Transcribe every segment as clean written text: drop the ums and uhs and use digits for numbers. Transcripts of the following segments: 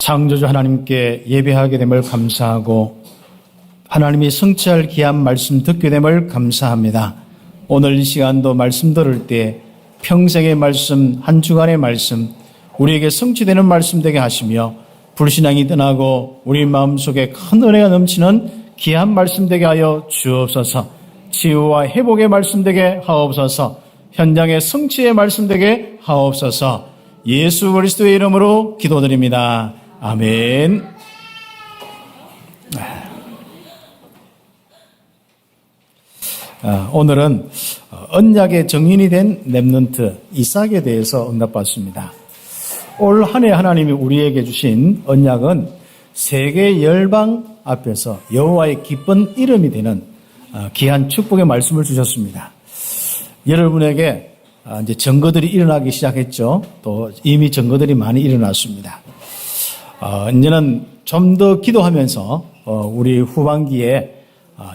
창조주 하나님께 예배하게 됨을 감사하고 하나님이 성취할 귀한 말씀 듣게 됨을 감사합니다. 오늘 이 시간도 말씀 들을 때 평생의 말씀, 한 주간의 말씀, 우리에게 성취되는 말씀 되게 하시며 불신앙이 떠나고 우리 마음속에 큰 은혜가 넘치는 귀한 말씀 되게 하여 주옵소서. 치유와 회복의 말씀 되게 하옵소서. 현장의 성취의 말씀 되게 하옵소서. 예수 그리스도의 이름으로 기도드립니다. 아멘. 오늘은 언약의 정인이 된 렘넌트 이삭에 대해서 응답받습니다. 올 한 해 하나님이 우리에게 주신 언약은 세계 열방 앞에서 여호와의 기쁜 이름이 되는 귀한 축복의 말씀을 주셨습니다. 여러분에게 이제 증거들이 일어나기 시작했죠. 또 이미 증거들이 많이 일어났습니다. 이제는 좀 더 기도하면서 우리 후반기에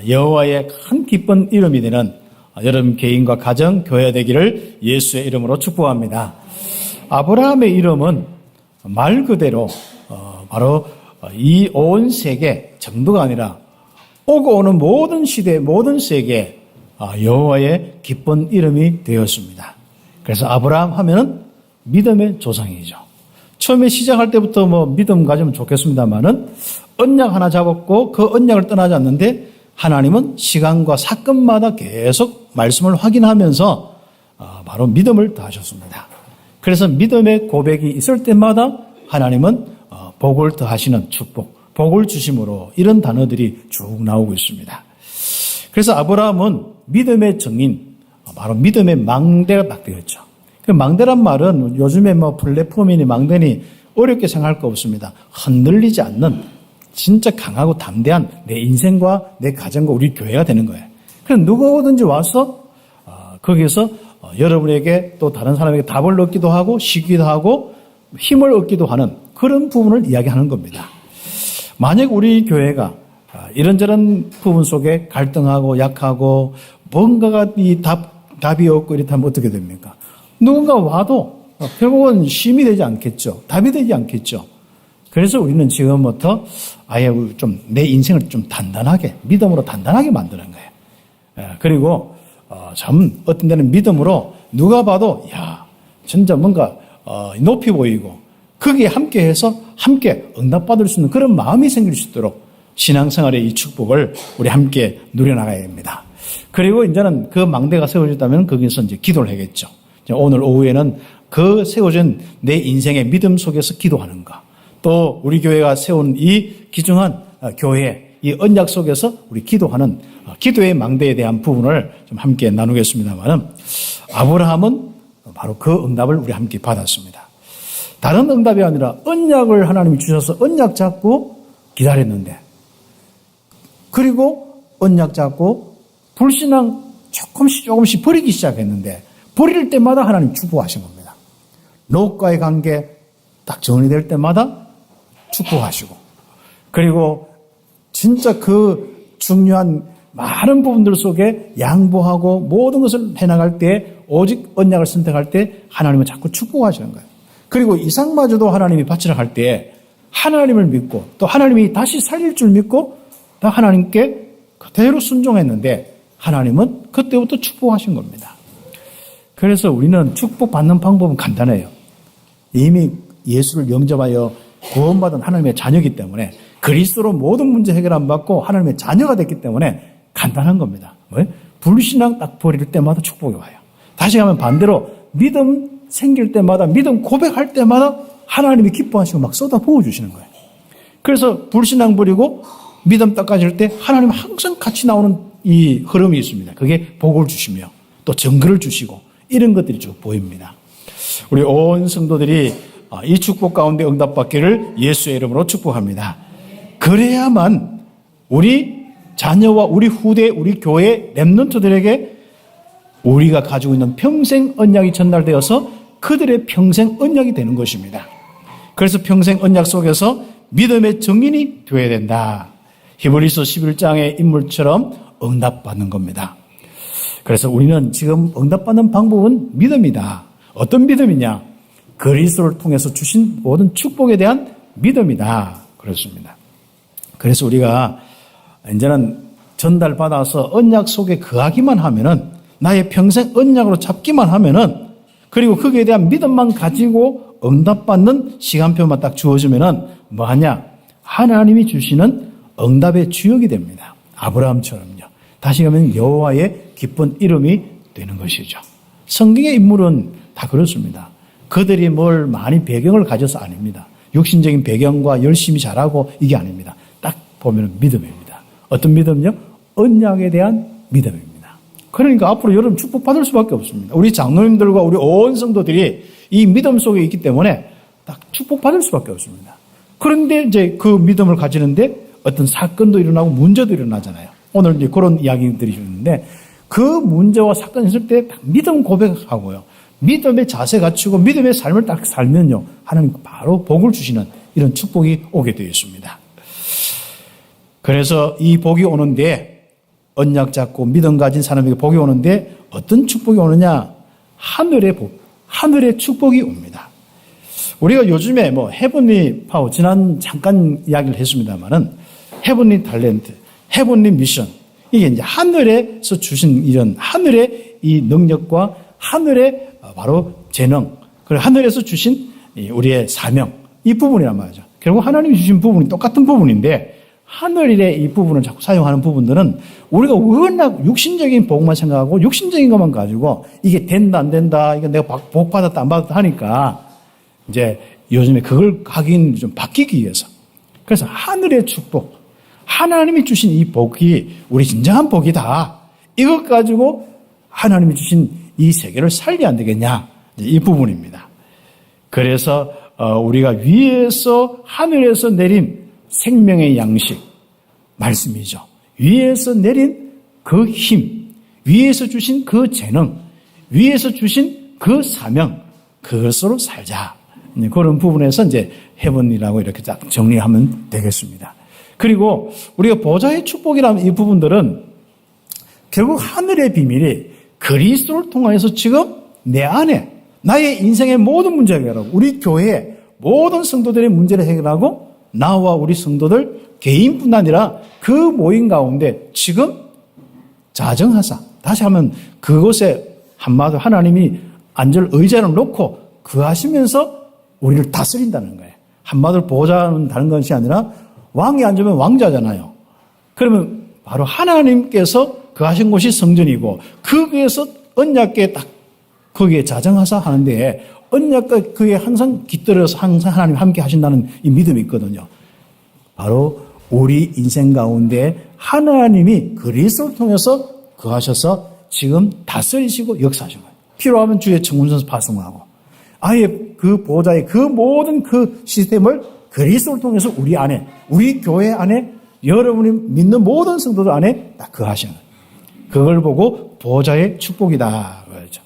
여호와의 큰 기쁜 이름이 되는 여러분 개인과 가정, 교회 되기를 예수의 이름으로 축복합니다. 아브라함의 이름은 말 그대로 바로 이 온 세계 정도가 아니라 오고 오는 모든 시대, 모든 세계에 여호와의 기쁜 이름이 되었습니다. 그래서 아브라함 하면은 믿음의 조상이죠. 처음에 시작할 때부터 믿음 가지면 좋겠습니다만은 언약 하나 잡았고 그 언약을 떠나지 않는데 하나님은 시간과 사건마다 계속 말씀을 확인하면서 바로 믿음을 더하셨습니다. 그래서 믿음의 고백이 있을 때마다 하나님은 복을 더하시는 축복, 복을 주심으로 이런 단어들이 쭉 나오고 있습니다. 그래서 아브라함은 믿음의 정인, 바로 믿음의 망대가 딱 되었죠. 그 망대란 말은 요즘에 플랫폼이니 망대니 어렵게 생각할 거 없습니다. 흔들리지 않는 진짜 강하고 담대한 내 인생과 내 가정과 우리 교회가 되는 거예요. 그래서 누구든지 와서 거기에서 여러분에게 또 다른 사람에게 답을 얻기도 하고 쉬기도 하고 힘을 얻기도 하는 그런 부분을 이야기하는 겁니다. 만약 우리 교회가 이런저런 부분 속에 갈등하고 약하고 뭔가가 답이 없고 이렇다면 어떻게 됩니까? 누군가 와도 결국은 힘이 되지 않겠죠. 답이 되지 않겠죠. 그래서 우리는 지금부터 아예 좀 내 인생을 좀 단단하게, 믿음으로 단단하게 만드는 거예요. 그리고 참 어떤 데는 믿음으로 누가 봐도 야 진짜 뭔가 높이 보이고 거기에 함께해서 함께 응답받을 수 있는 그런 마음이 생길 수 있도록 신앙생활의 이 축복을 우리 함께 누려나가야 됩니다. 그리고 이제는 그 망대가 세워졌다면 거기서 이제 기도를 하겠죠. 오늘 오후에는 그 세워진 내 인생의 믿음 속에서 기도하는 것, 또 우리 교회가 세운 이 귀중한 교회, 이 언약 속에서 우리 기도하는 기도의 망대에 대한 부분을 좀 함께 나누겠습니다만은 아브라함은 바로 그 응답을 우리 함께 받았습니다. 다른 응답이 아니라 언약을 하나님이 주셔서 언약 잡고 기다렸는데 그리고 언약 잡고 불신앙 조금씩 버리기 시작했는데 버릴 때마다 하나님 축복하신 겁니다. 롯과의 관계 딱 정리될 때마다 축복하시고 그리고 진짜 그 중요한 많은 부분들 속에 양보하고 모든 것을 해나갈 때 오직 언약을 선택할 때 하나님은 자꾸 축복하시는 거예요. 그리고 이삭마저도 하나님이 바치라 할 때 하나님을 믿고 또 하나님이 다시 살릴 줄 믿고 다 하나님께 그대로 순종했는데 하나님은 그때부터 축복하신 겁니다. 그래서 우리는 축복받는 방법은 간단해요. 이미 예수를 영접하여 구원받은 하나님의 자녀이기 때문에 그리스도로 모든 문제 해결 안 받고 하나님의 자녀가 됐기 때문에 간단한 겁니다. 불신앙 딱 버릴 때마다 축복이 와요. 다시 가면 반대로 믿음 생길 때마다 믿음 고백할 때마다 하나님이 기뻐하시고 막 쏟아 부어주시는 거예요. 그래서 불신앙 버리고 믿음 딱 가질 때 하나님 항상 같이 나오는 이 흐름이 있습니다. 그게 복을 주시며 또 증거를 주시고 이런 것들이 쭉 보입니다. 우리 온 성도들이 이 축복 가운데 응답받기를 예수의 이름으로 축복합니다. 그래야만 우리 자녀와 우리 후대, 우리 교회 렘넌트들에게 우리가 가지고 있는 평생 언약이 전달되어서 그들의 평생 언약이 되는 것입니다. 그래서 평생 언약 속에서 믿음의 증인이 되어야 된다. 히브리서 11장의 인물처럼 응답받는 겁니다. 그래서 우리는 지금 응답받는 방법은 믿음이다. 어떤 믿음이냐? 그리스도를 통해서 주신 모든 축복에 대한 믿음이다. 그렇습니다. 그래서 우리가 이제는 전달받아서 언약 속에 거하기만 하면은, 나의 평생 언약으로 잡기만 하면은, 그리고 거기에 대한 믿음만 가지고 응답받는 시간표만 딱 주어지면은 뭐하냐? 하나님이 주시는 응답의 주역이 됩니다. 아브라함처럼요. 다시 가면 여호와의 기쁜 이름이 되는 것이죠. 성경의 인물은 다 그렇습니다. 그들이 뭘 많이 배경을 가져서 아닙니다. 육신적인 배경과 열심히 잘하고 이게 아닙니다. 딱 보면 믿음입니다. 어떤 믿음요? 언약에 대한 믿음입니다. 그러니까 앞으로 여러분 축복받을 수밖에 없습니다. 우리 장로님들과 우리 온 성도들이 이 믿음 속에 있기 때문에 딱 축복받을 수밖에 없습니다. 그런데 이제 그 믿음을 가지는데 어떤 사건도 일어나고 문제도 일어나잖아요. 오늘 이제 그런 이야기들이 있는데, 그 문제와 사건이 있을 때 딱 믿음 고백하고요. 믿음의 자세 갖추고 믿음의 삶을 딱 살면요, 하나님 바로 복을 주시는 이런 축복이 오게 되어 있습니다. 그래서 이 복이 오는데, 언약 잡고 믿음 가진 사람에게 복이 오는데 어떤 축복이 오느냐? 하늘의 복, 하늘의 축복이 옵니다. 우리가 요즘에 뭐 헤븐리 파워, 지난 잠깐 이야기를 했습니다만은 헤븐리 탤런트, 헤븐리 미션, 이게 이제 하늘에서 주신 이런 하늘의 이 능력과 하늘의 바로 재능, 그리고 하늘에서 주신 우리의 사명, 이 부분이란 말이죠. 결국 하나님이 주신 부분이 똑같은 부분인데, 하늘의 이 부분을 자꾸 사용하는 부분들은 우리가 워낙 육신적인 복만 생각하고 육신적인 것만 가지고 이게 된다 안 된다, 이거 내가 복 받았다 안 받았다 하니까 이제 요즘에 그걸 하긴 좀 바뀌기 위해서, 그래서 하늘의 축복, 하나님이 주신 이 복이 우리 진정한 복이다, 이것 가지고 하나님이 주신 이 세계를 살려야 안 되겠냐, 이 부분입니다. 그래서 우리가 위에서 하늘에서 내린 생명의 양식, 말씀이죠. 위에서 내린 그 힘, 위에서 주신 그 재능, 위에서 주신 그 사명, 그것으로 살자. 그런 부분에서 이제 헤븐이라고 이렇게 딱 정리하면 되겠습니다. 그리고 우리가 보좌의 축복이라는 이 부분들은 결국 하늘의 비밀이 그리스도를 통해서 지금 내 안에 나의 인생의 모든 문제를 해결하고, 우리 교회의 모든 성도들의 문제를 해결하고, 나와 우리 성도들 개인뿐 아니라 그 모임 가운데 지금 자정하사, 다시 하면 그곳에 한마디로 하나님이 앉을 의자를 놓고 거하시면서 우리를 다스린다는 거예요. 한마디로 보호자는 다른 것이 아니라 왕이 앉으면 왕자잖아요. 그러면 바로 하나님께서 거하신 곳이 성전이고, 거기에서 언약궤 딱 거기에 자정하사 하는데, 언약과 그에 항상 깃들어서 항상 하나님 함께 하신다는 이 믿음이 있거든요. 바로 우리 인생 가운데 하나님이 그리스도를 통해서 거하셔서 지금 다스리시고 역사하시고, 필요하면 주의 청문서 파송하고, 아예 그 보호자의 그 모든 그 시스템을 그리스도를 통해서 우리 안에, 우리 교회 안에, 여러분이 믿는 모든 성도들 안에 딱 거하시는, 그걸 보고 보호자의 축복이다 그러죠.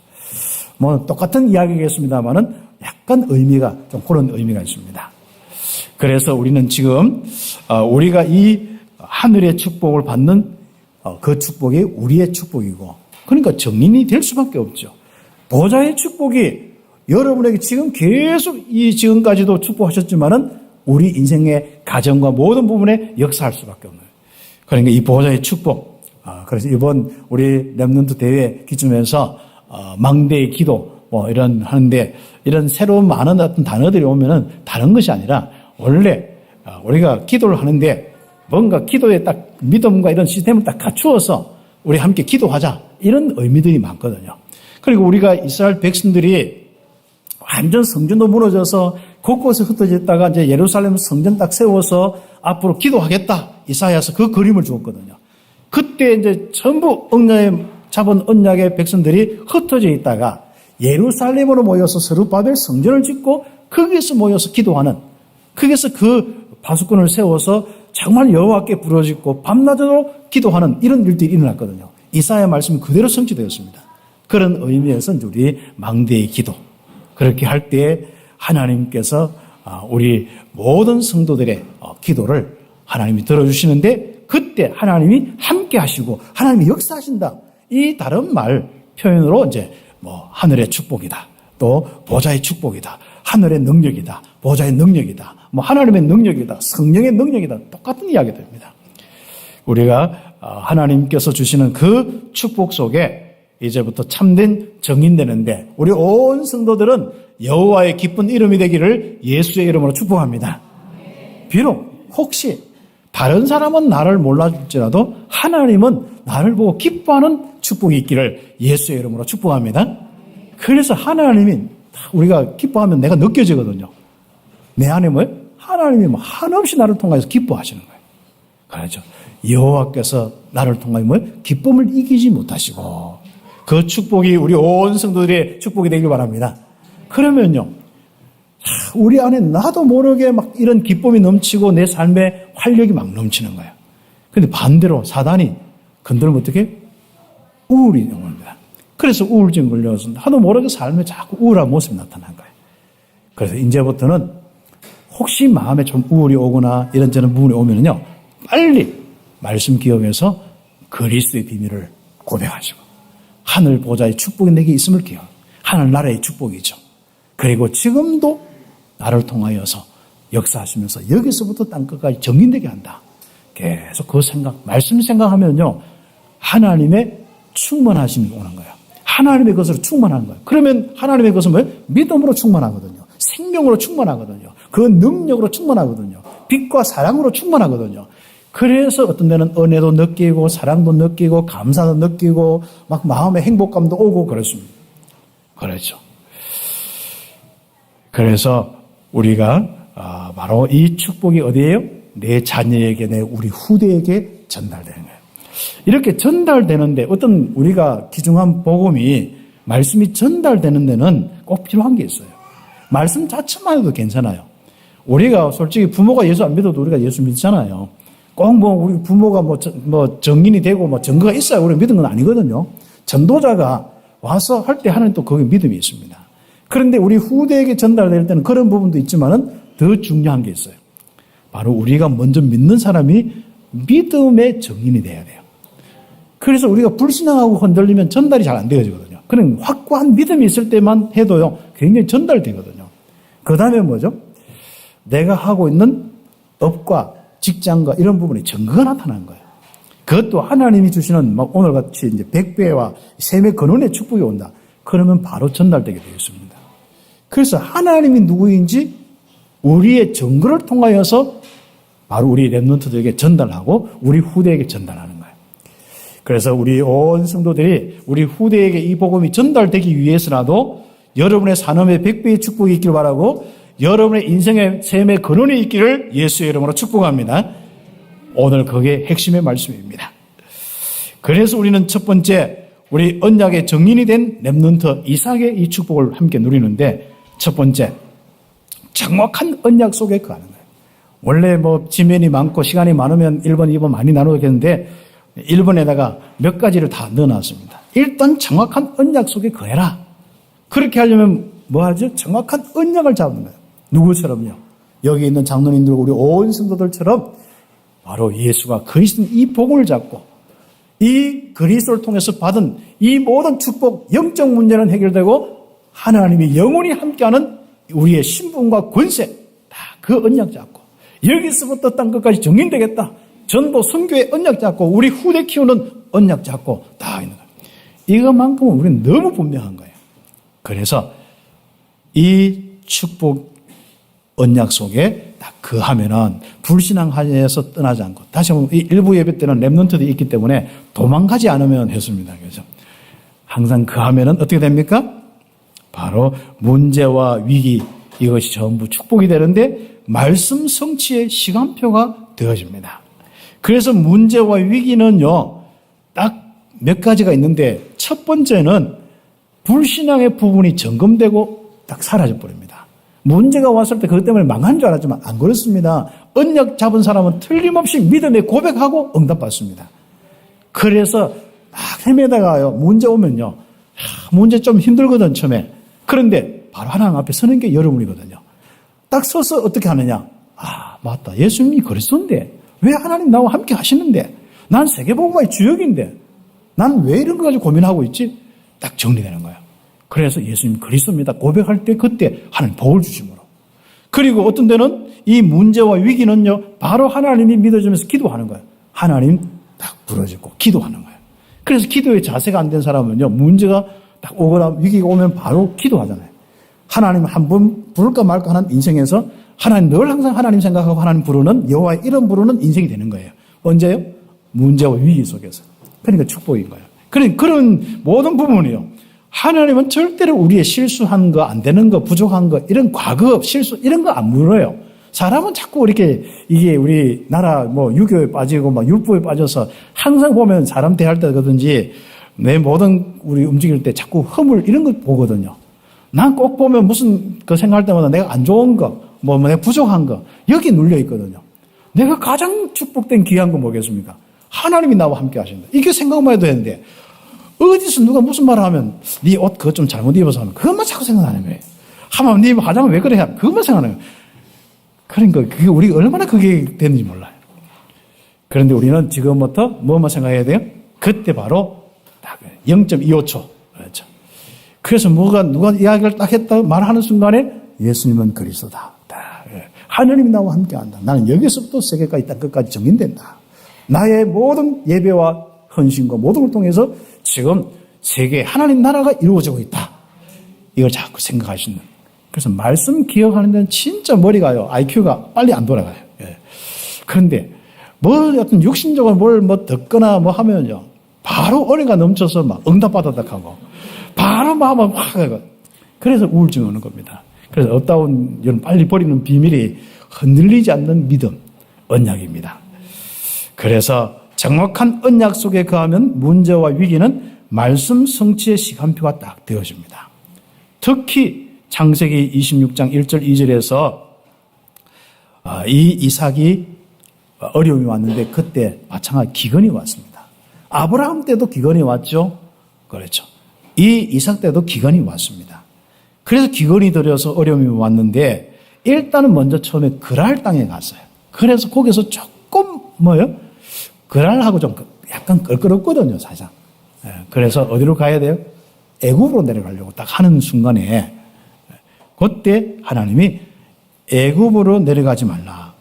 뭐 똑같은 이야기겠습니다만은 약간 의미가 좀 그런 의미가 있습니다. 그래서 우리는 지금 우리가 이 하늘의 축복을 받는 그 축복이 우리의 축복이고, 그러니까 정인이 될 수밖에 없죠. 보좌의 축복이 여러분에게 지금 계속 이 지금까지도 축복하셨지만은 우리 인생의 가정과 모든 부분에 역사할 수밖에 없는, 그러니까 이 보좌의 축복. 그래서 이번 우리 렘넌트 대회 기점에서 망대의 기도 뭐 이런 하는데, 이런 새로운 많은 어떤 단어들이 오면은 다른 것이 아니라 원래 우리가 기도를 하는데 뭔가 기도에 딱 믿음과 이런 시스템을 딱 갖추어서 우리 함께 기도하자, 이런 의미들이 많거든요. 그리고 우리가 이스라엘 백성들이 완전 성전도 무너져서 곳곳에 흩어져 있다가 이제 예루살렘 성전 딱 세워서 앞으로 기도하겠다, 이사야서 그 그림을 주었거든요. 그때 이제 전부 잡은 언약의 백성들이 흩어져 있다가 예루살렘으로 모여서 스룹바벨 성전을 짓고 거기에서 모여서 기도하는, 거기에서 그 바수꾼을 세워서 정말 여호와께 부르짖고 밤낮으로 기도하는 이런 일들이 일어났거든요. 이사야 말씀이 그대로 성취되었습니다. 그런 의미에서 우리 망대의 기도, 그렇게 할 때 하나님께서 우리 모든 성도들의 기도를 하나님이 들어주시는데, 그때 하나님이 함께 하시고 하나님이 역사하신다, 이 다른 말 표현으로 이제 뭐 하늘의 축복이다, 또 보좌의 축복이다, 하늘의 능력이다, 보좌의 능력이다, 뭐 하나님의 능력이다, 성령의 능력이다, 똑같은 이야기 됩니다. 우리가 하나님께서 주시는 그 축복 속에 이제부터 참된 정인되는데 우리 온 성도들은 여호와의 기쁜 이름이 되기를 예수의 이름으로 축복합니다. 비록 혹시 다른 사람은 나를 몰라줄지라도 하나님은 나를 보고 기뻐하는 축복이 있기를 예수의 이름으로 축복합니다. 그래서 하나님이 우리가 기뻐하면 내가 느껴지거든요. 내 안에 하나님이 한없이 나를 통해서 기뻐하시는 거예요. 그렇죠. 여호와께서 나를 통하여 기쁨을 이기지 못하시고 그 축복이 우리 온 성도들의 축복이 되길 바랍니다. 그러면요, 우리 안에 나도 모르게 막 이런 기쁨이 넘치고 내 삶에 활력이 막 넘치는 거예요. 근데 반대로 사단이 건들면 어떻게? 우울이 옵니다. 그래서 우울증 걸려서 하도 모르게 삶에 자꾸 우울한 모습이 나타난 거예요. 그래서 이제부터는 혹시 마음에 좀 우울이 오거나 이런저런 부분이 오면요, 빨리 말씀 기억해서 그리스도의 비밀을 고백하시고 하늘 보좌의 축복이 내게 있음을 기억. 하늘나라의 축복이죠. 그리고 지금도 나를 통하여서 역사하시면서 여기서부터 땅끝까지 정인되게 한다. 계속 그 생각, 말씀 생각하면요, 하나님의 충만하심이 오는 거예요. 하나님의 것으로 충만한 거예요. 그러면 하나님의 것은 뭐예요? 믿음으로 충만하거든요. 생명으로 충만하거든요. 그 능력으로 충만하거든요. 빛과 사랑으로 충만하거든요. 그래서 어떤 데는 은혜도 느끼고 사랑도 느끼고 감사도 느끼고 막 마음의 행복감도 오고 그렇습니다. 그렇죠. 그래서 우리가 바로 이 축복이 어디예요? 내 자녀에게, 우리 후대에게 전달되는 거예요. 이렇게 전달되는데 어떤 우리가 귀중한 복음이 말씀이 전달되는 데는 꼭 필요한 게 있어요. 말씀 자체만 해도 괜찮아요. 우리가 솔직히 부모가 예수 안 믿어도 우리가 예수 믿잖아요. 꼭 우리 부모가 정인이 되고 증거가 있어야 우리가 믿은 건 아니거든요. 전도자가 와서 할 때 하는 또 거기 믿음이 있습니다. 그런데 우리 후대에게 전달될 때는 그런 부분도 있지만은 더 중요한 게 있어요. 바로 우리가 먼저 믿는 사람이 믿음의 정인이 돼야 돼요. 그래서 우리가 불신앙하고 흔들리면 전달이 잘 안 되어지거든요. 그냥 확고한 믿음이 있을 때만 해도요, 굉장히 전달되거든요. 그 다음에 뭐죠? 내가 하고 있는 업과 직장과 이런 부분에 증거가 나타나는 거예요. 그것도 하나님이 주시는 오늘같이 이제 100배와 세배 근원의 축복이 온다. 그러면 바로 전달되게 되어 있습니다. 그래서 하나님이 누구인지 우리의 증거를 통하여서 바로 우리 렘넌트들에게 전달하고 우리 후대에게 전달하는 거예요. 그래서 우리 온 성도들이 우리 후대에게 이 복음이 전달되기 위해서라도 여러분의 산업에 100배의 축복이 있기를 바라고 여러분의 인생의 셈의 근원이 있기를 예수의 이름으로 축복합니다. 오늘 그게 핵심의 말씀입니다. 그래서 우리는 첫 번째 우리 언약의 정인이 된 렘넌트 이삭의 이 축복을 함께 누리는데 첫 번째 정확한 언약 속에 거하는 거예요. 원래 지면이 많고 시간이 많으면 1번, 2번 많이 나누겠는데 1번에다가 몇 가지를 다 넣어놨습니다. 일단 정확한 언약 속에 거해라. 그렇게 하려면 뭐 하죠? 정확한 언약을 잡는 거예요. 누구처럼요? 여기 있는 장로님들 우리 온 성도들처럼 바로 예수가 그리스도인 이 복음을 잡고 이 그리스도를 통해서 받은 이 모든 축복, 영적 문제는 해결되고 하나님이 영원히 함께하는 우리의 신분과 권세 다 그 언약 잡고 여기서부터 땅끝까지 정인되겠다. 전도 선교의 언약 잡고 우리 후대 키우는 언약 잡고 다 있는 거예요. 이것만큼은 우리는 너무 분명한 거예요. 그래서 이 축복 언약 속에 딱 거하면은 불신앙하에서 떠나지 않고 다시 한번 이 일부 예배 때는 렘넌트들이 있기 때문에 도망가지 않으면 했습니다. 그래서 항상 거하면은 어떻게 됩니까? 바로 문제와 위기 이것이 전부 축복이 되는데 말씀 성취의 시간표가 되어집니다. 그래서 문제와 위기는요 딱 몇 가지가 있는데 첫 번째는 불신앙의 부분이 점검되고 딱 사라져 버립니다. 문제가 왔을 때 그것 때문에 망한 줄 알았지만 안 그렇습니다. 언약 잡은 사람은 틀림없이 믿음에 고백하고 응답받습니다. 그래서 막 헤매다가요 문제 오면요 문제 좀 힘들거든 처음에. 그런데 바로 하나님 앞에 서는 게 여러분이거든요. 딱 서서 어떻게 하느냐. 아 맞다 예수님이 그리스도인데 왜 하나님 나와 함께 하시는데 난 세계복음화의 주역인데 난 왜 이런 거 가지고 고민하고 있지? 딱 정리되는 거예요. 그래서 예수님 그리스도입니다 고백할 때 그때 하나님 복을 주심으로. 그리고 어떤 데는 이 문제와 위기는요, 바로 하나님이 믿어주면서 기도하는 거예요. 하나님 딱 부러지고 기도하는 거예요. 그래서 기도의 자세가 안 된 사람은요, 문제가 딱 오거나 위기가 오면 바로 기도하잖아요. 하나님 한 번 부를까 말까 하는 인생에서 하나님 늘 항상 하나님 생각하고 하나님 부르는 여호와의 이름 부르는 인생이 되는 거예요. 언제요? 문제와 위기 속에서. 그러니까 축복인 거예요. 그러니까 그런 모든 부분이요. 하나님은 절대로 우리의 실수한 거, 안 되는 거, 부족한 거, 이런 과거, 실수, 이런 거 안 물어요. 사람은 자꾸 이렇게, 이게 우리 나라 유교에 빠지고 율법에 빠져서 항상 보면 사람 대할 때든지 내 모든 우리 움직일 때 자꾸 허물 이런 걸 보거든요. 난 꼭 보면 무슨 그 생각할 때마다 내가 안 좋은 거, 내가 부족한 거, 여기 눌려 있거든요. 내가 가장 축복된 귀한 거 뭐겠습니까? 하나님이 나와 함께 하신다. 이게 생각만 해도 되는데, 어디서 누가 무슨 말을 하면, 네 옷 그거 좀 잘못 입어서 하면, 그것만 자꾸 생각나는 거예요. 하면 네 화장은 왜 그래? 그것만 생각나는 거예요. 그러니까 그게 우리가 얼마나 그게 되는지 몰라요. 그런데 우리는 지금부터 뭐만 생각해야 돼요? 그때 바로 딱 0.25초. 그렇죠. 그래서 누가 이야기를 딱 했다 말하는 순간에 예수님은 그리스도다. 하나님이 나와 함께 한다. 나는 여기서부터 세계까지 땅 끝까지 정인된다. 나의 모든 예배와 헌신과 모든 걸 통해서 지금 세계 하나님 나라가 이루어지고 있다. 이걸 자꾸 생각하시는. 그래서 말씀 기억하는 데는 진짜 머리가요. IQ가 빨리 안 돌아가요. 예. 그런데 어떤 육신적으로 뭘 듣거나 하면요. 바로 어뢰가 넘쳐서 응답받아닥하고 바로 마음을 확 하고 그래서 우울증이 오는 겁니다. 그래서 업다운 이런 빨리 버리는 비밀이 흔들리지 않는 믿음, 언약입니다. 그래서 정확한 언약 속에 거하면 문제와 위기는 말씀 성취의 시간표가 딱 되어집니다. 특히 창세기 26장 1절 2절에서 이 이삭이 어려움이 왔는데 그때 마찬가지 기근이 왔습니다. 아브라함 때도 기근이 왔죠. 그렇죠. 이 이삭 때도 기근이 왔습니다. 그래서 기근이 들여서 어려움이 왔는데 일단은 먼저 처음에 그랄 땅에 갔어요. 그래서 거기서 조금 그랄하고 좀 약간 껄끄럽거든요, 사실상. 그래서 어디로 가야 돼요? 애굽으로 내려가려고 딱 하는 순간에 그때 하나님이 애굽으로 내려가지 말라.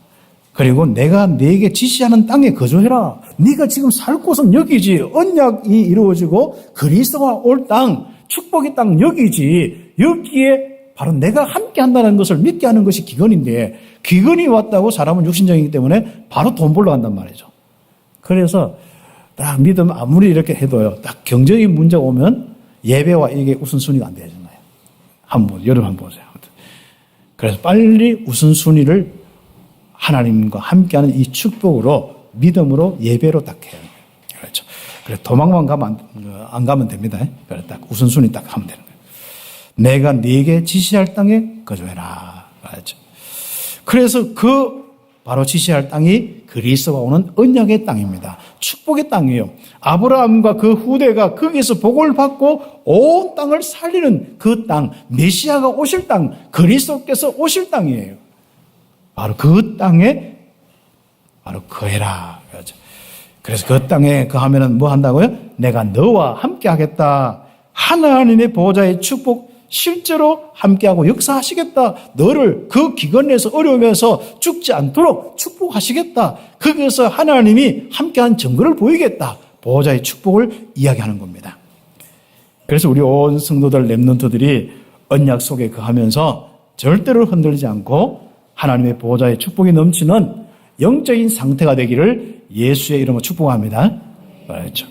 그리고 내가 네게 지시하는 땅에 거주해라. 네가 지금 살 곳은 여기지. 언약이 이루어지고 그리스도가 올 땅, 축복의 땅 여기지. 여기에 바로 내가 함께 한다는 것을 믿게 하는 것이 기근인데 기근이 왔다고 사람은 육신적이기 때문에 바로 돈 벌러 간단 말이죠. 그래서 딱 믿음 아무리 이렇게 해도요. 딱 경제적인 문제가 오면 예배와 이게 우선순위가 안 되잖아요. 여러분 한번 보세요. 그래서 빨리 우선순위를 하나님과 함께하는 이 축복으로 믿음으로 예배로 딱 해요. 그렇죠. 그래서 도망만 가면 안 가면 됩니다. 그래서 딱 우선순위 딱 하면 되는 거예요. 내가 네게 지시할 땅에 거주해라. 그렇죠. 그래서 바로 지시할 땅이 그리스도가 오는 언약의 땅입니다. 축복의 땅이에요. 아브라함과 그 후대가 거기서 복을 받고 온 땅을 살리는 그 땅, 메시아가 오실 땅, 그리스도께서 오실 땅이에요. 바로 그 땅에 바로 거해라. 그래서 그 땅에 거하면은 뭐 한다고요? 내가 너와 함께 하겠다. 하나님의 보호자의 축복 실제로 함께하고 역사하시겠다. 너를 그 기근에서 어려우면서 죽지 않도록 축복하시겠다. 거기서 하나님이 함께한 증거를 보이겠다. 보호자의 축복을 이야기하는 겁니다. 그래서 우리 온 성도들 렘넌트들이 언약 속에 거하면서 절대로 흔들리지 않고 하나님의 보호자의 축복이 넘치는 영적인 상태가 되기를 예수의 이름으로 축복합니다. 그렇죠.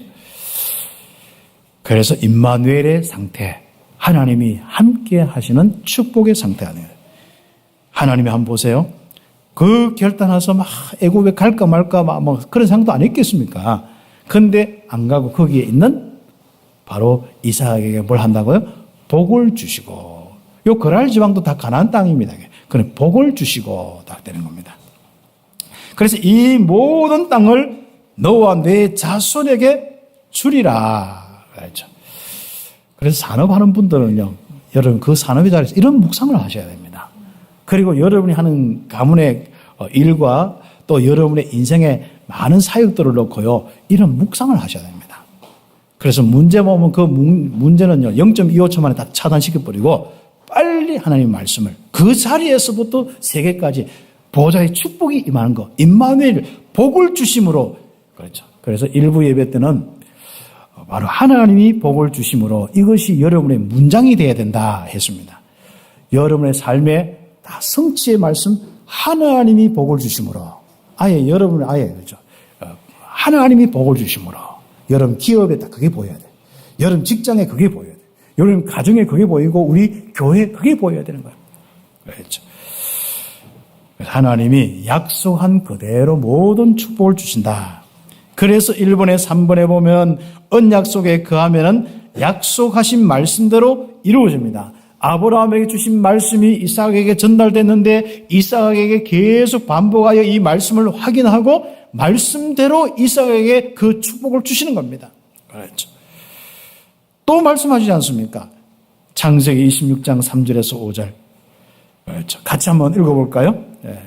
그래서 임마누엘의 상태, 하나님이 함께 하시는 축복의 상태가 돼요. 하나님이 한번 보세요. 그 결단해서 애굽에 갈까 말까 그런 생각도 안 했겠습니까? 근데 안 가고 거기에 있는 바로 이삭에게 뭘 한다고요? 복을 주시고, 요 거랄 지방도 다 가나안 땅입니다. 그럼 복을 주시고 딱 되는 겁니다. 그래서 이 모든 땅을 너와 내 자손에게 주리라. 그렇죠. 그래서 산업하는 분들은요, 여러분 그 산업의 자리에서 이런 묵상을 하셔야 됩니다. 그리고 여러분이 하는 가문의 일과 또 여러분의 인생의 많은 사역들을 놓고요, 이런 묵상을 하셔야 됩니다. 그래서 문제 보면 그 문제는요, 0.25초 만에 다 차단시켜버리고 빨리 하나님 말씀을 그 자리에서부터 세계까지 보호자의 축복이 임하는 것. 임마누엘, 복을 주심으로. 그렇죠. 그래서 일부 예배 때는 바로 하나님이 복을 주심으로 이것이 여러분의 문장이 되어야 된다 했습니다. 여러분의 삶에 다 성취의 말씀, 하나님이 복을 주심으로. 아예 여러분의 그렇죠. 하나님이 복을 주심으로. 여러분 기업에 다 그게 보여야 돼. 여러분 직장에 그게 보여야 돼. 여러분 가정에 그게 보이고 우리 교회에 그게 보여야 되는 거예요. 그렇죠. 하나님이 약속한 그대로 모든 축복을 주신다. 그래서 1번에 3번에 보면 언약 속에 거하면은 약속하신 말씀대로 이루어집니다. 아브라함에게 주신 말씀이 이삭에게 전달됐는데 이삭에게 계속 반복하여 이 말씀을 확인하고 말씀대로 이삭에게 그 축복을 주시는 겁니다. 그렇죠. 또 말씀하시지 않습니까? 창세기 26장 3절에서 5절. 그렇죠. 같이 한번 읽어볼까요? 네,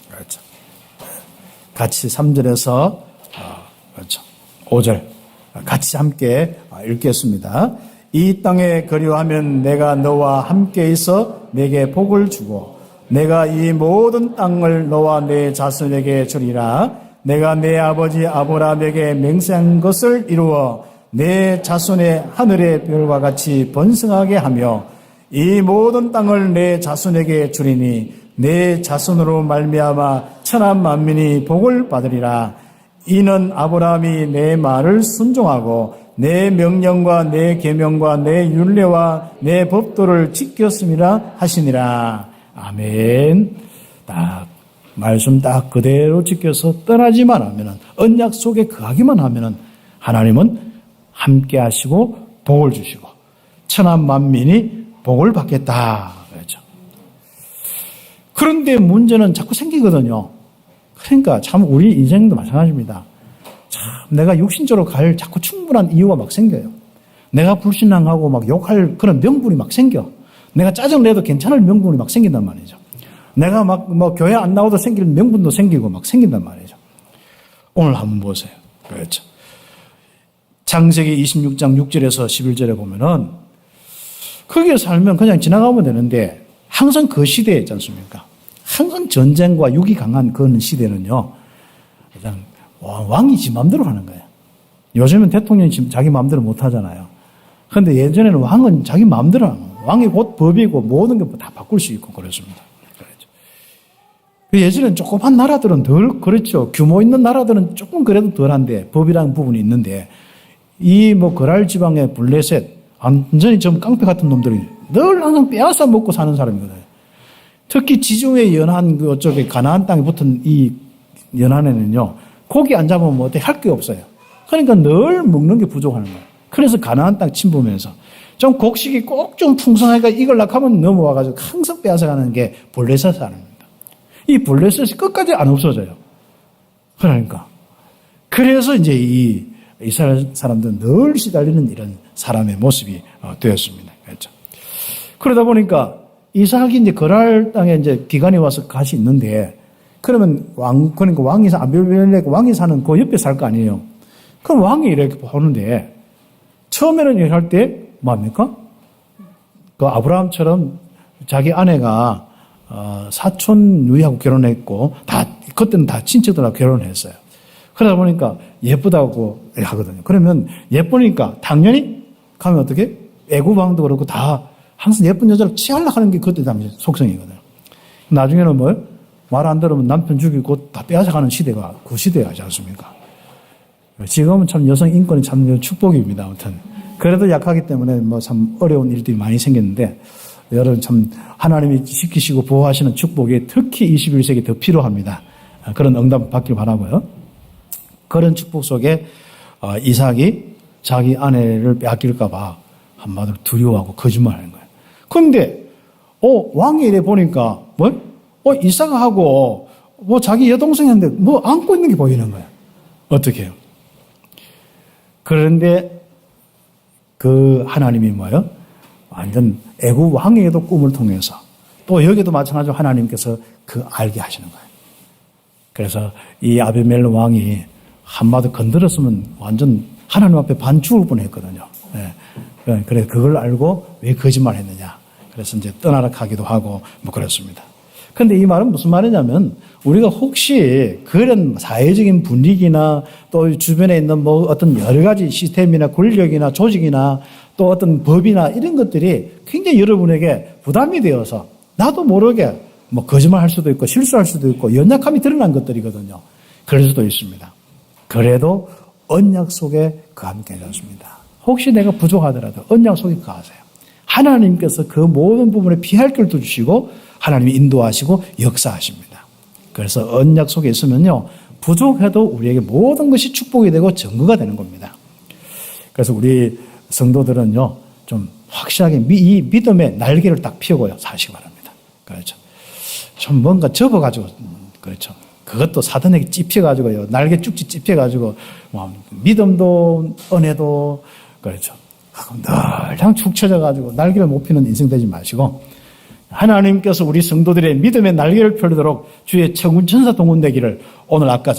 그렇죠. 같이 3절에서 그렇죠. 5절 같이 함께 읽겠습니다. 이 땅에 거류하면 내가 너와 함께 있어 내게 복을 주고 내가 이 모든 땅을 너와 내 자손에게 주리라. 내가 내 아버지 아브라함에게 맹세한 것을 이루어 내 자손의 하늘의 별과 같이 번성하게 하며 이 모든 땅을 내 자손에게 주리니 내 자손으로 말미암아 천한 만민이 복을 받으리라. 이는 아브라함이 내 말을 순종하고 내 명령과 내 계명과 내 율례와 내 법도를 지켰음이라 하시니라. 아멘. 딱 말씀 딱 그대로 지켜서 떠나지만 하면은 언약 속에 거하기만 하면은 하나님은 함께 하시고 복을 주시고 천한 만민이 복을 받겠다. 그렇죠. 그런데 문제는 자꾸 생기거든요. 그러니까 참 우리 인생도 마찬가지입니다. 참 내가 육신적으로 갈 자꾸 충분한 이유가 막 생겨요. 내가 불신앙하고 막 욕할 그런 명분이 막 생겨. 내가 짜증내도 괜찮을 명분이 막 생긴단 말이죠. 내가 막 뭐 교회 안 나와도 생길 명분도 생기고 막 생긴단 말이죠. 오늘 한번 보세요. 그렇죠. 창세기 26장 6절에서 11절에 보면은 거기에 살면 그냥 지나가면 되는데 항상 그 시대에 있지 않습니까? 항상 전쟁과 육이 강한 그런 시대는요. 그냥 왕이 지 마음대로 하는 거예요. 요즘은 대통령이 지금 자기 마음대로 못 하잖아요. 그런데 예전에는 왕은 자기 마음대로 하는 거예요. 왕이 곧 법이고 모든 게 다 바꿀 수 있고 그렇습니다. 그렇죠. 예전에는 조그만 나라들은 덜 그렇죠. 규모 있는 나라들은 조금 그래도 덜한데 법이라는 부분이 있는데 이 뭐 거랄 지방의 블레셋 완전히 좀 깡패 같은 놈들이 늘 항상 빼앗아 먹고 사는 사람이거든요. 특히 지중해 연안 그쪽에 가나안 땅에 붙은 이 연안에는요 고기 안 잡으면 뭐 어떻게 할 게 없어요. 그러니까 늘 먹는 게 부족하는 거예요. 그래서 가나안 땅 침범해서 좀 곡식이 꼭 좀 풍성하니까 이걸락 하면 넘어와가지고 항상 빼앗아가는 게 블레셋 사람입니다. 이 블레셋이 끝까지 안 없어져요. 그러니까 그래서 이제 이 이스라엘 사람들은 늘 시달리는 이런 사람의 모습이 되었습니다. 그렇죠. 그러다 보니까 이삭이 이제 거랄 땅에 이제 기간이 와서 같이 있는데 그러면 그러니까 아비멜렉 왕이 사는 그 옆에 살 거 아니에요. 그럼 왕이 이렇게 보는데 처음에는 이렇게 할 때 뭡니까? 그 아브라함처럼 자기 아내가 사촌 누이하고 결혼했고 다 그때는 다 친척들하고 결혼했어요. 그러다 보니까 예쁘다고 하거든요. 그러면 예쁘니까 당연히 가면 어떻게? 애구방도 그렇고 다 항상 예쁜 여자를 취하려고 하는 게 그때 당시 속성이거든요. 나중에는 뭐 말 안 들으면 남편 죽이고 다 빼앗아가는 시대가 그 시대이지 않습니까? 지금은 참 여성 인권이 참 축복입니다. 아무튼 그래도 약하기 때문에 뭐 참 어려운 일들이 많이 생겼는데 여러분 참 하나님이 지키시고 보호하시는 축복이 특히 21세기 더 필요합니다. 그런 응답 받길 바라고요. 그런 축복 속에 이삭이 자기 아내를 빼앗길까 봐 한마디로 두려워하고 거짓말하는 거예요. 그런데 왕이 이래 보니까 이삭하고 뭐 자기 여동생인데 뭐 안고 있는 게 보이는 거예요. 어떻게 해요? 그런데 그 하나님이 뭐예요? 완전 애국 왕에게도 꿈을 통해서 또 여기도 마찬가지로 하나님께서 그 알게 하시는 거예요. 그래서 이 아비멜렉 왕이 한마디 건드렸으면 완전 하나님 앞에 반 죽을 뻔했거든요. 네. 그래 그걸 알고 왜 거짓말 했느냐. 그래서 이제 떠나라 하기도 하고 뭐 그렇습니다. 근데 이 말은 무슨 말이냐면 우리가 혹시 그런 사회적인 분위기나 또 주변에 있는 뭐 어떤 여러 가지 시스템이나 권력이나 조직이나 또 어떤 법이나 이런 것들이 굉장히 여러분에게 부담이 되어서 나도 모르게 뭐 거짓말 할 수도 있고 실수할 수도 있고 연약함이 드러난 것들이거든요. 그럴 수도 있습니다. 그래도 언약 속에 거함께 하셨습니다. 혹시 내가 부족하더라도 언약 속에 거하세요. 하나님께서 그 모든 부분에 피할 길도 주시고 하나님이 인도하시고 역사하십니다. 그래서 언약 속에 있으면요, 부족해도 우리에게 모든 것이 축복이 되고 증거가 되는 겁니다. 그래서 우리 성도들은요, 좀 확실하게 이 믿음의 날개를 딱 펴고요, 사시기 바랍니다. 그렇죠. 좀 뭔가 접어가지고, 그렇죠. 그것도 사단에게 찝혀가지고요, 날개 쭉지 찝혀가지고, 믿음도, 은혜도, 그렇죠. 늘 축 처져가지고 날개를 못 피는 인생 되지 마시고, 하나님께서 우리 성도들의 믿음의 날개를 펴도록 주의 천군 천사 동원되기를 오늘 아까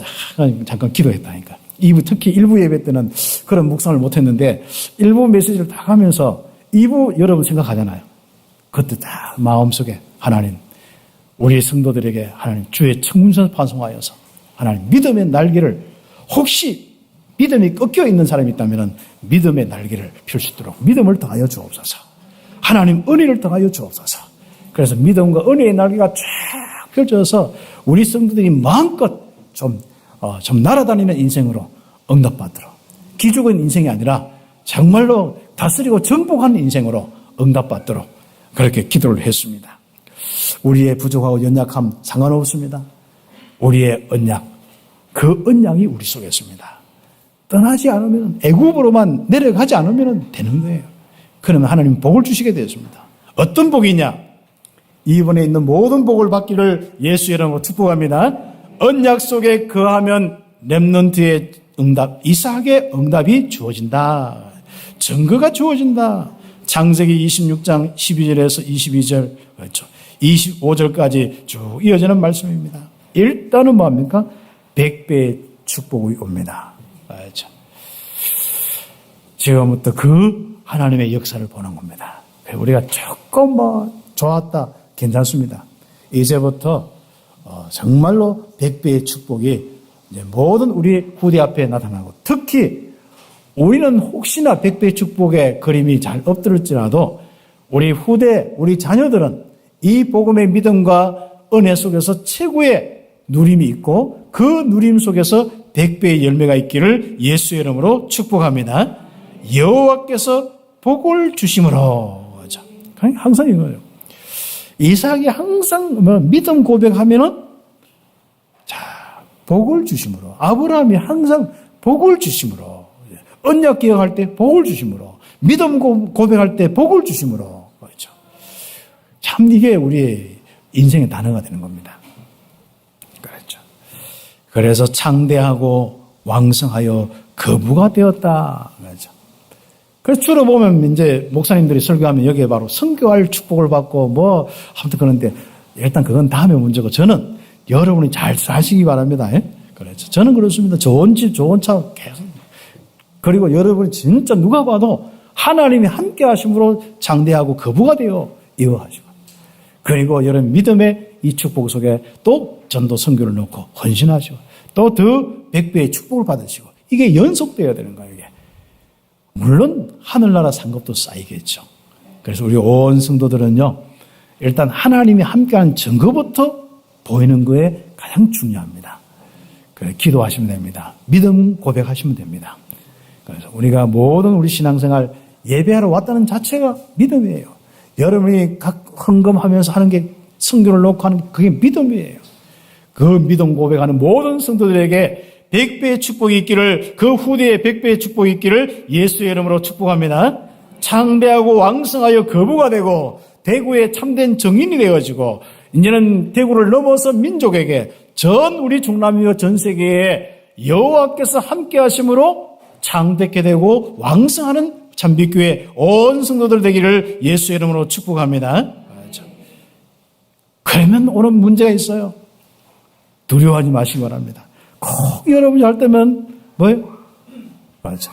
잠깐 기도했다니까. 특히 일부 예배 때는 그런 묵상을 못했는데 일부 메시지를 다 하면서 2부 여러분 생각하잖아요. 그때 다 마음속에 하나님, 우리 성도들에게 하나님 주의 천군 천사 파송하여서 하나님 믿음의 날개를, 혹시 믿음이 꺾여 있는 사람이 있다면 믿음의 날개를 펼 수 있도록 믿음을 더하여 주옵소서. 하나님 은혜를 더하여 주옵소서. 그래서 믿음과 은혜의 날개가 쫙 펼쳐져서 우리 성도들이 마음껏 좀 날아다니는 인생으로 응답받도록, 기죽은 인생이 아니라 정말로 다스리고 정복하는 인생으로 응답받도록 그렇게 기도를 했습니다. 우리의 부족하고 연약함 상관없습니다. 우리의 언약, 그 언약이 우리 속에 있습니다. 떠나지 않으면, 애굽으로만 내려가지 않으면 되는 거예요. 그러면 하나님 복을 주시게 되었습니다. 어떤 복이냐? 이번에 있는 모든 복을 받기를 예수 이름으로 축복합니다. 언약 속에 거하면 렘넌트의 응답, 이삭의 응답이 주어진다. 증거가 주어진다. 창세기 26장 12절에서 22절, 그렇죠. 25절까지 쭉 이어지는 말씀입니다. 일단은 뭐합니까? 100배의 축복이 옵니다. 그렇죠. 지금부터 그 하나님의 역사를 보는 겁니다. 우리가 조금 좋았다, 괜찮습니다. 이제부터 정말로 100배의 축복이 이제 모든 우리 후대 앞에 나타나고, 특히 우리는 혹시나 100배의 축복의 그림이 잘 없더라도 우리 후대, 우리 자녀들은 이 복음의 믿음과 은혜 속에서 최고의 누림이 있고 그 누림 속에서 100배의 열매가 있기를 예수의 이름으로 축복합니다. 여호와께서 복을 주심으로. 항상 이거예요. 이삭이 항상 믿음 고백하면은 복을 주심으로. 아브라함이 항상 복을 주심으로. 언약 기억할 때 복을 주심으로. 믿음 고백할 때 복을 주심으로. 그렇죠. 참 이게 우리 인생의 단어가 되는 겁니다. 그렇죠. 그래서 창대하고 왕성하여 거부가 되었다. 그렇죠. 그래서 주로 보면 이제 목사님들이 설교하면 여기에 바로 선교할 축복을 받고 아무튼 그런데 일단 그건 다음에 문제고, 저는 여러분이 잘 사시기 바랍니다. 그렇죠. 저는 그렇습니다. 좋은 집, 좋은 차 계속. 그리고 여러분이 진짜 누가 봐도 하나님이 함께 하심으로 장대하고 거부가 되어 이어하시고. 그리고 여러분 믿음의 이 축복 속에 또 전도 선교를 넣고 헌신하시고 또 더 100배의 축복을 받으시고, 이게 연속되어야 되는 거예요. 이게. 물론 하늘나라 상급도 쌓이겠죠. 그래서 우리 온 성도들은요, 일단 하나님이 함께한 증거부터 보이는 거에 가장 중요합니다. 그래서 기도하시면 됩니다. 믿음 고백하시면 됩니다. 그래서 우리가 모든 우리 신앙생활 예배하러 왔다는 자체가 믿음이에요. 여러분이 각 헌금하면서 하는 게, 성교를 놓고 하는 게 그게 믿음이에요. 그 믿음 고백하는 모든 성도들에게 100배의 축복이 있기를, 그 후대에 100배의 축복이 있기를 예수의 이름으로 축복합니다. 창대하고 왕성하여 거부가 되고 대구의 참된 정인이 되어지고, 이제는 대구를 넘어서 민족에게, 전 우리 중남미와 전 세계에 여호와께서 함께 하심으로 창대케 되고 왕성하는 참빛교회 온 성도들 되기를 예수의 이름으로 축복합니다. 그러면 오는 문제가 있어요. 두려워하지 마시기 바랍니다. 꼭 여러분이 할 때면 뭐예요? 맞아.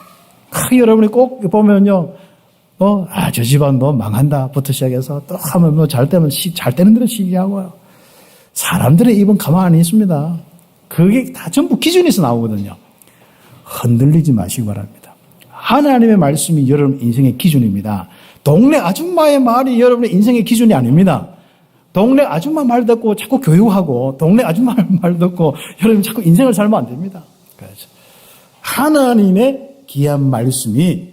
여러분이 꼭 보면요, 저 집안 망한다부터 시작해서 또 하면 잘 되면 잘 되는 대로 시기하고요. 사람들의 입은 가만 안 있습니다. 그게 다 전부 기준에서 나오거든요. 흔들리지 마시기 바랍니다. 하나님의 말씀이 여러분 인생의 기준입니다. 동네 아줌마의 말이 여러분의 인생의 기준이 아닙니다. 동네 아줌마 말 듣고 자꾸 교육하고 동네 아줌마 말 듣고 여러분 자꾸 인생을 살면 안 됩니다. 그렇죠. 하나님의 귀한 말씀이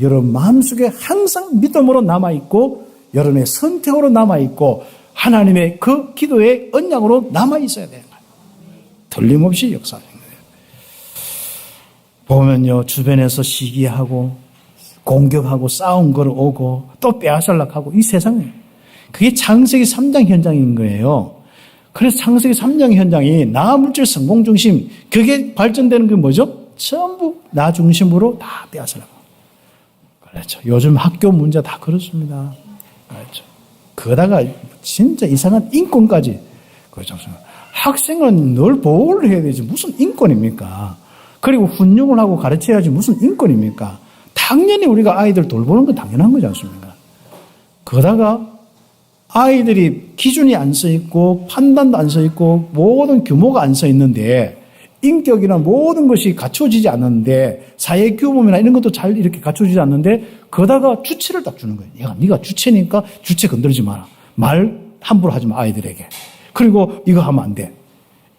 여러분 마음속에 항상 믿음으로 남아있고 여러분의 선택으로 남아있고 하나님의 그 기도의 언약으로 남아있어야 돼요. 틀림없이 역사하는 거예요. 보면요, 주변에서 시기하고 공격하고 싸움 걸어오고 또 빼앗으려고 이 세상에 그게 창세기 3장 현장인 거예요. 그래서 창세기 3장 현장이 나 물질 성공 중심 그게 발전되는 게 뭐죠? 전부 나 중심으로 다 빼앗으려고. 그렇죠. 요즘 학교 문제 다 그렇습니다. 그렇죠. 그러다가 진짜 이상한 인권까지. 그렇죠. 학생은 늘 보호를 해야 되지 무슨 인권입니까? 그리고 훈육을 하고 가르쳐야지 무슨 인권입니까? 당연히 우리가 아이들 돌보는 건 당연한 거지 않습니까? 그러다가 아이들이 기준이 안 써 있고 판단도 안 써 있고 모든 규모가 안 써 있는데 인격이나 모든 것이 갖춰지지 않는데 사회 규범이나 이런 것도 잘 이렇게 갖춰지지 않는데 그러다가 주체를 딱 주는 거예요. 야, 네가 주체니까 주체 건드리지 마라. 말 함부로 하지 마 아이들에게. 그리고 이거 하면 안 돼.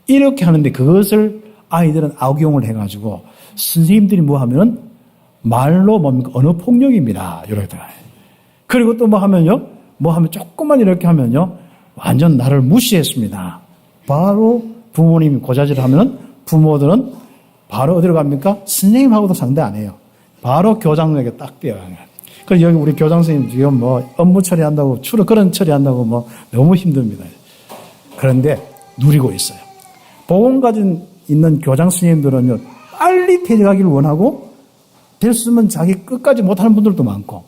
이렇게 하는데 그것을 아이들은 악용을 해가지고 선생님들이 뭐 하면은 말로 뭡니까? 언어 폭력입니다. 이렇게. 그리고 또 뭐 하면요? 뭐 하면 조금만 이렇게 하면요? 완전 나를 무시했습니다. 바로 부모님이 고자질을 하면 부모들은 바로 어디로 갑니까? 선생님하고도 상대 안 해요. 바로 교장에게 딱 뛰어가요. 그래서 여기 우리 교장 선생님 지금 뭐 업무 처리한다고, 그런 처리한다고 뭐 너무 힘듭니다. 그런데 누리고 있어요. 복음 가진 있는 교장 선생님들은요, 빨리 퇴직하기를 원하고, 됐으면 자기 끝까지 못하는 분들도 많고,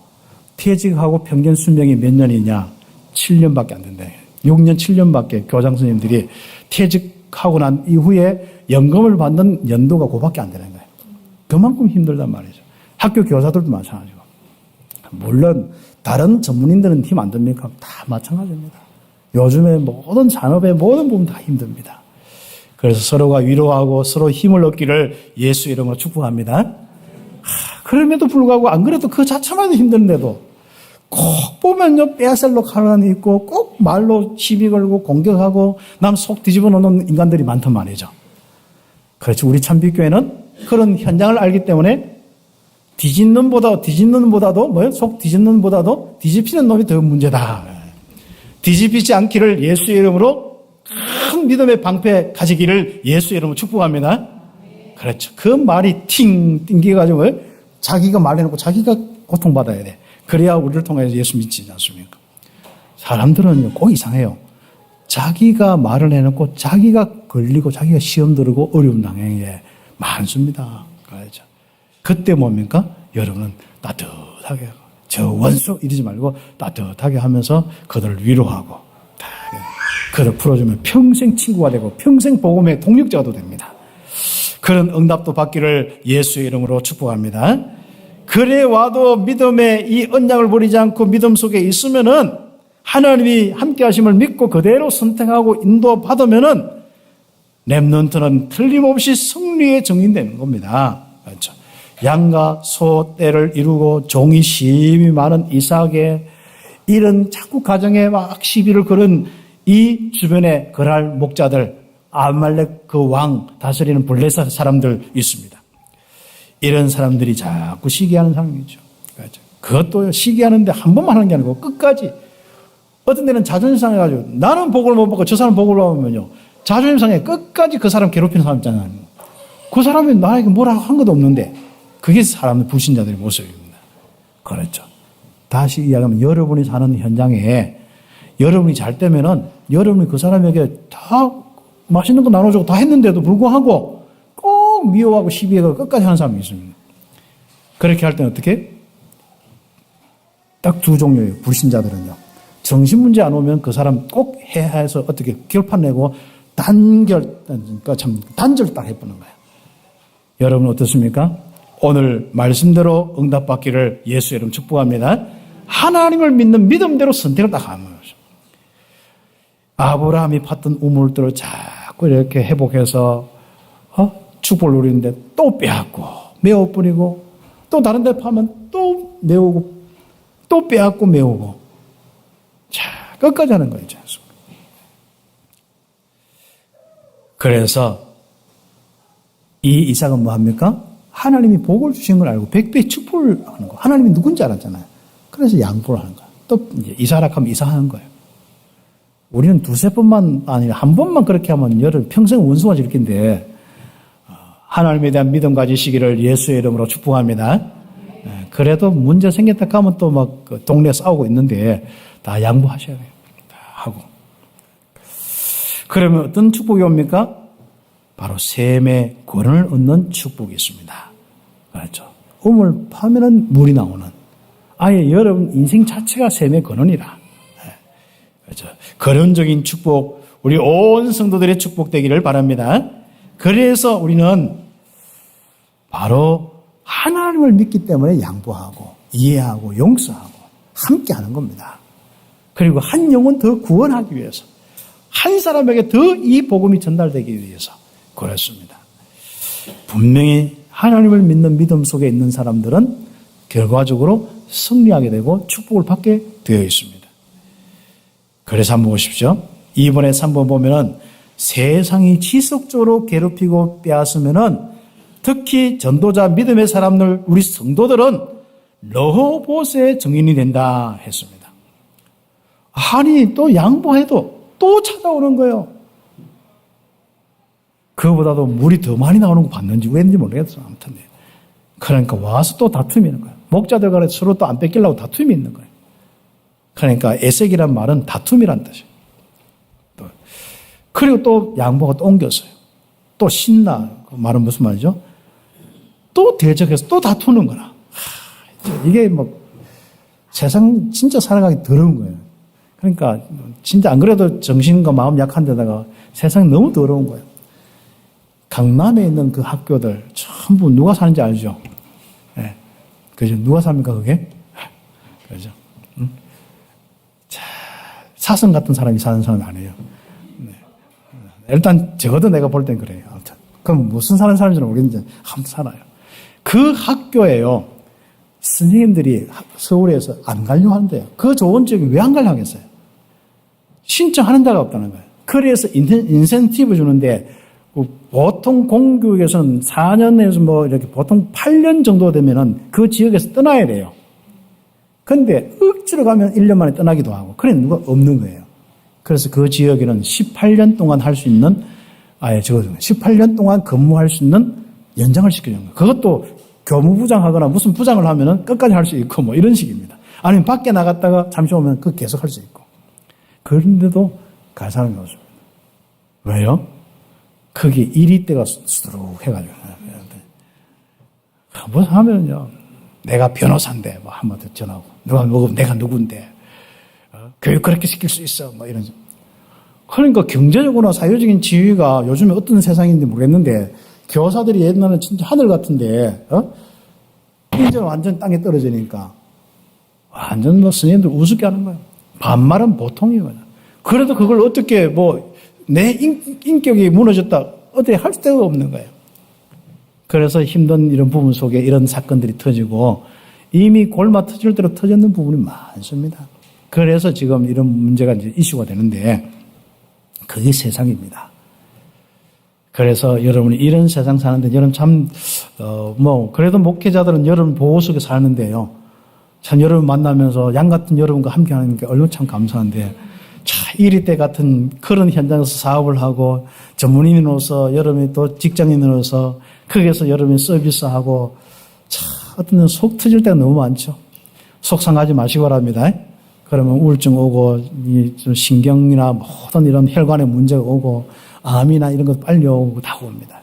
퇴직하고 평균 수명이 몇 년이냐? 7년밖에 안 된다. 6년, 7년밖에 교장 선생님들이 퇴직하고 난 이후에 연금을 받는 연도가 그밖에 안 되는 거예요. 그만큼 힘들단 말이죠. 학교 교사들도 마찬가지고. 물론 다른 전문인들은 힘 안 듭니까? 다 마찬가지입니다. 요즘에 모든 산업의 모든 부분 다 힘듭니다. 그래서 서로가 위로하고 서로 힘을 얻기를 예수 이름으로 축복합니다. 그럼에도 불구하고 안 그래도 그 자체만 해도 힘든데도 꼭 보면요 빼앗으려고 하는 있고 꼭 말로 시비 걸고 공격하고 남 속 뒤집어 놓는 인간들이 많단 말이죠. 그렇지. 우리 참빛교회는 그런 현장을 알기 때문에 뒤집는보다도 뭐예요? 속 뒤집는보다도 뒤집히는 놈이 더 문제다. 뒤집히지 않기를 예수 이름으로 큰 믿음의 방패 가지기를 예수 이름으로 축복합니다. 그렇죠. 그 말이 띵겨가지고 자기가 말해놓고 자기가 고통받아야 돼. 그래야 우리를 통해서 예수 믿지 않습니까? 사람들은 꼭 이상해요. 자기가 말을 해놓고 자기가 걸리고 자기가 시험 들고 어려움 당하는 게 많습니다. 그렇죠. 그때 뭡니까? 여러분은 따뜻하게 저 원수 이러지 말고 따뜻하게 하면서 그들을 위로하고 그들을 풀어주면 평생 친구가 되고 평생 복음의 동력자가 됩니다. 그런 응답도 받기를 예수의 이름으로 축복합니다. 그래 와도 믿음의 이 언약을 버리지 않고 믿음 속에 있으면은 하나님이 함께 하심을 믿고 그대로 선택하고 인도받으면은 렘넌트는 틀림없이 승리의 정인되는 겁니다. 그렇죠. 양과 소 떼를 이루고 종이 심히 많은 이삭에 이런 자꾸 가정에 막 시비를 걸은 이 주변에 거랄 목자들 아말렉 그 왕 다스리는 블레셋 사람들 있습니다. 이런 사람들이 자꾸 시기하는 상황이죠. 그렇죠. 그것도 시기하는데 한 번만 하는 게 아니고 끝까지 어떤 데는 자존심 상해가지고 나는 복을 못 받고 저 사람 복을 받으면요 자존심 상해 끝까지 그 사람 괴롭히는 사람 있잖아요. 그 사람이 나에게 뭐라고 한 것도 없는데 그게 사람의 불신자들의 모습입니다. 그렇죠. 다시 이야기하면 여러분이 사는 현장에 여러분이 잘 때면은 여러분이 그 사람에게 다 맛있는 거 나눠주고 다 했는데도 불구하고 꼭 미워하고 시비하고 끝까지 하는 사람이 있습니다. 그렇게 할 때는 어떻게? 딱 두 종류예요. 불신자들은요. 정신 문제 안 오면 그 사람 꼭 해서 어떻게 결판 내고 그러니까 참 단절 딱 해보는 거예요. 여러분 어떻습니까? 오늘 말씀대로 응답받기를 예수 이름 축복합니다. 하나님을 믿는 믿음대로 선택을 딱 하는 거죠. 아브라함이 팠던 우물들을 자꾸 이렇게 회복해서 축복을 누리는데 또 빼앗고 메워버리고 또 다른 데 파면 또 메우고 또 빼앗고 메우고 자 끝까지 하는 거예요. 그래서 이 이삭은 뭐합니까? 하나님이 복을 주신 걸 알고 100배 축복을 하는 거. 하나님이 누군지 알았잖아요. 그래서 양보를 하는 거예요. 또 이제 이삭하라 하면 이삭하는 거예요. 우리는 두세 번만 아니라 한 번만 그렇게 하면 평생 원수가 질 텐데 하나님에 대한 믿음 가지시기를 예수의 이름으로 축복합니다. 그래도 문제 생겼다 하면 또 막 동네 싸우고 있는데 다 양보하셔야 돼요. 다 하고. 그러면 어떤 축복이 옵니까? 바로 샘의 권을 얻는 축복이 있습니다. 그렇죠. 우물 파면은 물이 나오는. 아예 여러분 인생 자체가 샘의 권원이라. 그렇죠. 근원적인 축복, 우리 온 성도들의 축복 되기를 바랍니다. 그래서 우리는 바로 하나님을 믿기 때문에 양보하고 이해하고 용서하고 함께 하는 겁니다. 그리고 한 영혼 더 구원하기 위해서 한 사람에게 더 이 복음이 전달되기 위해서 그렇습니다. 분명히 하나님을 믿는 믿음 속에 있는 사람들은 결과적으로 승리하게 되고 축복을 받게 되어 있습니다. 그래서 한번 보십시오. 2번에 3번 보면은 세상이 지속적으로 괴롭히고 빼앗으면은 특히 전도자 믿음의 사람들, 우리 성도들은 러호보스의 증인이 된다 했습니다. 아니, 또 양보해도 또 찾아오는 거예요. 그거보다도 물이 더 많이 나오는 거 봤는지 왜인지 모르겠어요. 아무튼. 그러니까 와서 또 다툼이 있는 거예요. 목자들 간에 서로 또 안 뺏기려고 다툼이 있는 거예요. 그러니까 에색이란 말은 다툼이란 뜻이에요. 그리고 또 양보가 또 옮겼어요. 또 신나. 그 말은 무슨 말이죠? 또 대적해서 또 다투는 거라. 이게 뭐 세상 진짜 살아가기 더러운 거예요. 그러니까 진짜 안 그래도 정신과 마음 약한 데다가 세상이 너무 더러운 거예요. 강남에 있는 그 학교들 전부 누가 사는지 알죠? 네. 그죠? 누가 삽니까 그게? 그죠? 응? 자, 사슴 같은 사람이 사는 사람이 아니에요. 네. 일단 적어도 내가 볼 땐 그래요. 아무튼 그럼 무슨 사는 사람인지는 모르겠는데 한번 살아요. 그 학교에요. 선생님들이 서울에서 안 가려고 하는데요. 그 좋은 지역에 왜 안 가려고 하겠어요? 신청하는 데가 없다는 거예요. 그래서 인센티브 주는데 보통 공교육에서는 4년에서 뭐 이렇게 보통 8년 정도 되면은 그 지역에서 떠나야 돼요. 근데 억지로 가면 1년 만에 떠나기도 하고 그래 누가 없는 거예요. 그래서 그 지역에는 18년 동안 할 수 있는 18년 동안 근무할 수 있는 연장을 시키는 거예요. 그것도 교무부장 하거나 무슨 부장을 하면은 끝까지 할 수 있고 뭐 이런 식입니다. 아니면 밖에 나갔다가 잠시 오면 그 계속 할 수 있고. 그런데도 갈 사람이 없습니다. 왜요? 거기 일이 때가 수두룩 해가지고. 뭐 하면요. 내가 변호사인데 뭐 한 번 더 전하고. 누가 먹으면 내가 누군데. 교육 그렇게 시킬 수 있어. 뭐 이런. 그러니까 경제적으로나 사회적인 지위가 요즘에 어떤 세상인지 모르겠는데 교사들이 옛날에는 진짜 하늘 같은데, 이제 완전 땅에 떨어지니까, 완전 뭐 스님들 우습게 하는 거예요. 반말은 보통이거든요. 그래도 그걸 어떻게 내 인격이 무너졌다, 어떻게 할 데가 없는 거예요. 그래서 힘든 이런 부분 속에 이런 사건들이 터지고, 이미 골마 터질 대로 터졌는 부분이 많습니다. 그래서 지금 이런 문제가 이제 이슈가 되는데, 그게 세상입니다. 그래서 여러분이 이런 세상 사는데 여러분 참, 그래도 목회자들은 여러분 보호 속에 사는데요. 참 여러분 만나면서 양 같은 여러분과 함께 하는 게 얼마나 참 감사한데, 참 이리 때 같은 그런 현장에서 사업을 하고 전문인으로서 여러분이 또 직장인으로서 거기에서 여러분이 서비스하고 참 어떤 데는 속 터질 때가 너무 많죠. 속상하지 마시기 바랍니다. 그러면 우울증 오고, 신경이나 모든 이런 혈관에 문제가 오고, 암이나 이런 것 빨리 오고 다 옵니다.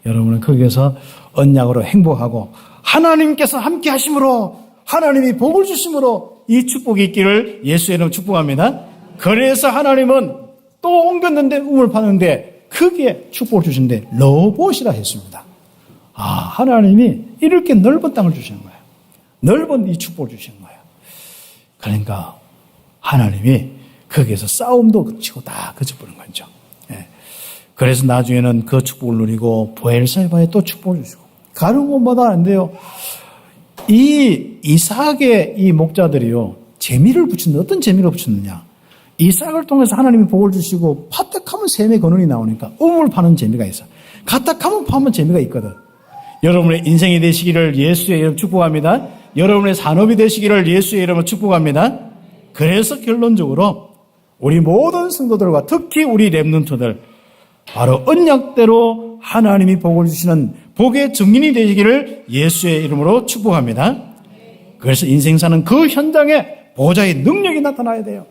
여러분은 거기에서 언약으로 행복하고 하나님께서 함께 하심으로 하나님이 복을 주심으로 이 축복이 있기를 예수의 이름으로 축복합니다. 그래서 하나님은 또 옮겼는데 우물 파는데 거기에 축복을 주신데 러봇이라 했습니다. 하나님이 이렇게 넓은 땅을 주시는 거예요. 넓은 이 축복을 주시는 거예요. 그러니까 하나님이 거기에서 싸움도 그치고 다 그쳐버린 거죠. 예. 그래서 나중에는 그 축복을 누리고 보엘사바에 또 축복을 주시고 가는 곳마다 안 돼요. 이 이삭의 이 목자들이요, 재미를 붙였는데 어떤 재미를 붙였느냐? 이삭을 통해서 하나님이 복을 주시고 파딱하면 샘의 근원이 나오니까 우물 파는 재미가 있어. 가딱하면 파면 재미가 있거든. 여러분의 인생이 되시기를 예수의 이름 축복합니다. 여러분의 산업이 되시기를 예수의 이름으로 축복합니다. 그래서 결론적으로 우리 모든 성도들과 특히 우리 렘넌트들 바로 언약대로 하나님이 복을 주시는 복의 증인이 되시기를 예수의 이름으로 축복합니다. 그래서 인생 사는 그 현장에 보좌의 능력이 나타나야 돼요.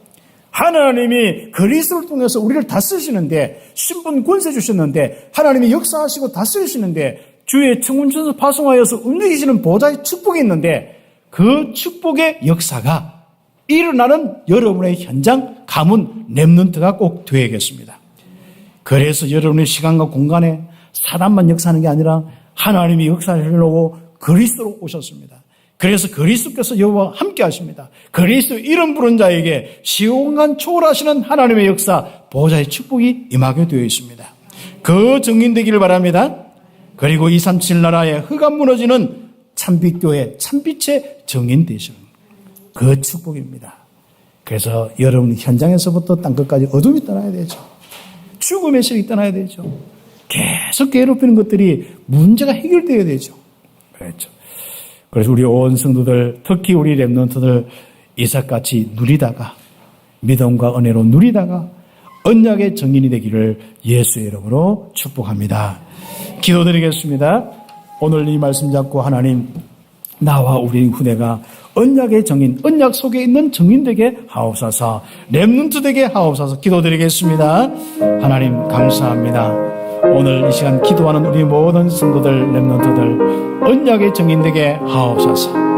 하나님이 그리스도를 통해서 우리를 다스리시는데, 신분 권세 주셨는데, 하나님이 역사하시고 다스리시는데, 주의 청운천서 파송하여서 움직이시는 보좌의 축복이 있는데, 그 축복의 역사가 일어나는 여러분의 현장, 가문, 렘넌트가 꼭 되어야겠습니다. 그래서 여러분의 시간과 공간에 사단만 역사하는 게 아니라 하나님이 역사하시려고 그리스도로 오셨습니다. 그래서 그리스도께서 여호와와 함께 하십니다. 그리스도 이름 부른 자에게 시공간 초월하시는 하나님의 역사, 보좌의 축복이 임하게 되어 있습니다. 그 증인되기를 바랍니다. 그리고 237 나라의 흑암 무너지는 참빛교회, 참빛의 증인 되시는 그 축복입니다. 그래서 여러분 현장에서부터 땅끝까지 어둠이 떠나야 되죠. 죽음의 실이 떠나야 되죠. 계속 괴롭히는 것들이 문제가 해결되어야 되죠. 그렇죠. 그래서 우리 온 성도들, 특히 우리 렘넌트들 이삭같이 누리다가, 믿음과 은혜로 누리다가 언약의 증인이 되기를 예수의 이름으로 축복합니다. 기도드리겠습니다. 오늘 이 말씀 잡고 하나님, 나와 우리 후대가 언약의 증인, 언약 속에 있는 증인 되게 하옵소서, 렘넌트 되게 하옵소서. 기도드리겠습니다. 하나님 감사합니다. 오늘 이 시간 기도하는 우리 모든 성도들, 렘넌트들 언약의 증인 되게 하옵소서.